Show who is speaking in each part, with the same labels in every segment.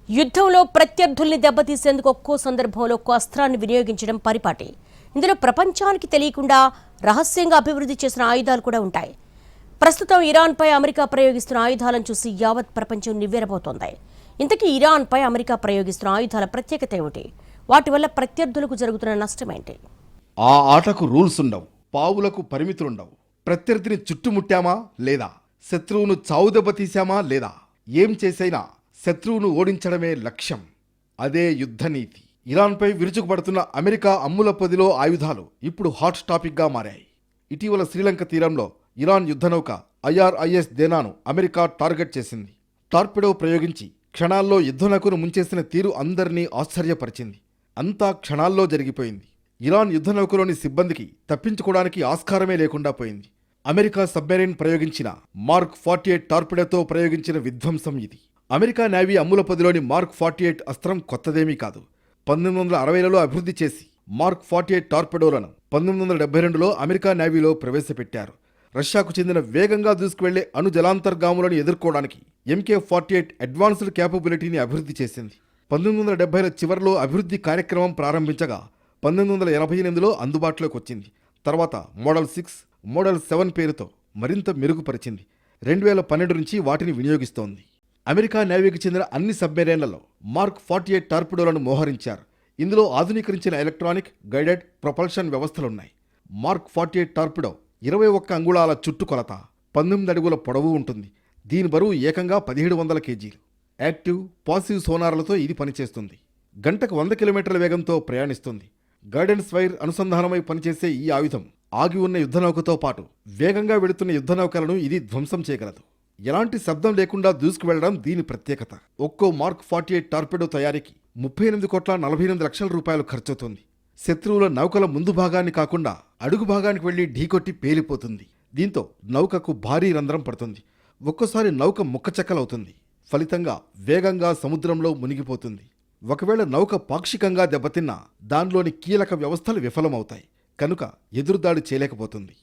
Speaker 1: యుద్ధంలో ప్రత్యర్థుల్ని దెబ్బతీసేందుకు ఒక్కో సందర్భంలో ఒక్కో అస్త్రాన్ని వినియోగించడం పరిపాటి. ఇందులో ప్రపంచానికి తెలియకుండా రహస్యంగా అభివృద్ధి చేసిన ఆయుధాలు కూడా ఉంటాయి. ప్రస్తుతం ఇరాన్పై అమెరికా ప్రయోగిస్తున్న ఆయుధాలను చూసి యావత్ ప్రపంచం నివ్వెరబోతోంది. ఇంతకీ ఇరాన్పై అమెరికా ప్రయోగిస్తున్న ఆయుధాల ప్రత్యేకత ఏమిటి? వాటి వల్ల ప్రత్యర్థులకు జరుగుతున్న నష్టమేంటి?
Speaker 2: ఆ ఆటకు రూల్స్ ఉండవు, పావులకు పరిమితులుండవు. ప్రత్యర్థిని చుట్టుముట్టామా లేదా, శత్రువును చావు దెబ్బతీశామా లేదా, ఏం చేసైనా శత్రువును ఓడించడమే లక్ష్యం. అదే యుద్ధనీతి. ఇరాన్పై విరుచుకుపడుతున్న అమెరికా అమ్ముల పొదిలో ఆయుధాలు ఇప్పుడు హాట్ టాపిక్గా మారాయి. ఇటీవల శ్రీలంక తీరంలో ఇరాన్ యుద్ధనౌక IRIS దేనాను అమెరికా టార్గెట్ చేసింది. టార్పిడో ప్రయోగించి క్షణాల్లో యుద్ధనౌకను ముంచేసిన తీరు అందరినీ ఆశ్చర్యపరిచింది. అంతా క్షణాల్లో జరిగిపోయింది. ఇరాన్ యుద్ధనౌకలోని సిబ్బందికి తప్పించుకోవడానికి ఆస్కారమే లేకుండా పోయింది. అమెరికా సబ్మెరైన్ ప్రయోగించిన మార్క్ 48 టార్పిడోతో ప్రయోగించిన విధ్వంసం ఇది. అమెరికా నేవీ అమ్ముల పొదిలోని మార్క్ 48 అస్త్రం కొత్తదేమీ కాదు. 1960లలో అభివృద్ధి చేసి మార్క్ 48 టార్పిడోలను 1972లో అమెరికా నేవీలో ప్రవేశపెట్టారు. రష్యాకు చెందిన వేగంగా దూసుకువెళ్లే అణు జలాంతర్గాములను ఎదుర్కోవడానికి MK48 అడ్వాన్స్డ్ క్యాపబిలిటీని అభివృద్ధి చేసింది. 1970ల చివరిలో అభివృద్ధి కార్యక్రమం ప్రారంభించగా 1988లో అందుబాటులోకి వచ్చింది. తర్వాత మోడల్ 6, మోడల్ 7 పేరుతో మరింత మెరుగుపరిచింది. 2012 నుంచి వాటిని వినియోగిస్తోంది. అమెరికా నేవీకి చెందిన అన్ని సబ్మెరైన్లలో మార్క్ 48 టార్పిడోలను మోహరించారు. ఇందులో ఆధునీకరించిన ఎలక్ట్రానిక్ గైడెడ్ ప్రొపల్షన్ వ్యవస్థలున్నాయి. మార్క్ 48 టార్పిడో 21 అంగుళాల చుట్టుకొలత, 19 అడుగుల పొడవు ఉంటుంది. దీని బరువు ఏకంగా 1700 కేజీలు. యాక్టివ్, పాసివ్ సోనార్లతో ఇది పనిచేస్తుంది. గంటకు 100 కిలోమీటర్ల వేగంతో ప్రయాణిస్తుంది. గైడెన్స్ వైర్ అనుసంధానమై పనిచేసే ఈ ఆయుధం ఆగి ఉన్న యుద్ధనౌకతో పాటు వేగంగా వెళుతున్న యుద్ధనౌకలను ఇది ధ్వంసం చేయగలదు. ఎలాంటి శబ్దం లేకుండా దూసుకువెళ్లడం దీని ప్రత్యేకత. ఒక్కో మార్క్ 48 టార్పిడో తయారీకి 38,48 రూపాయలు ఖర్చవుతుంది. శత్రువుల నౌకల ముందు భాగాన్ని కాకుండా అడుగు భాగానికి వెళ్లి ఢీకొట్టి పేలిపోతుంది. దీంతో నౌకకు భారీ రంధ్రం పడుతుంది. ఒక్కోసారి నౌక ముక్కచెక్కలవుతుంది. ఫలితంగా వేగంగా సముద్రంలో మునిగిపోతుంది. ఒకవేళ నౌక పాక్షికంగా దెబ్బతిన్నా దానిలోని కీలక వ్యవస్థలు విఫలమవుతాయి. కనుక ఎదురుదాడి చేయలేకపోతుంది.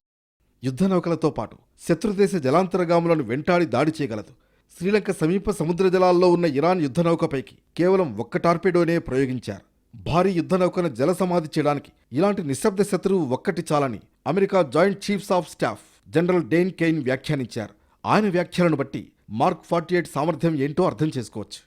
Speaker 2: యుద్ధనౌకలతో పాటు శత్రుదేశ జలాంతర్గాములను వెంటాడి దాడి చేయగలదు. శ్రీలంక సమీప సముద్ర జలాల్లో ఉన్న ఇరాన్ యుద్ధనౌకపైకి కేవలం ఒక్క టార్పిడోనే ప్రయోగించారు. భారీ యుద్ధనౌకను జలసమాధి చేయడానికి ఇలాంటి నిశ్శబ్ద శత్రువు ఒక్కటి చాలని America joint chiefs of staff general Dan Caine వ్యాఖ్యానించారు. ఆయన వ్యాఖ్యలను బట్టి మార్క్ 48 సామర్థ్యం ఏంటో అర్థం చేసుకోవచ్చు.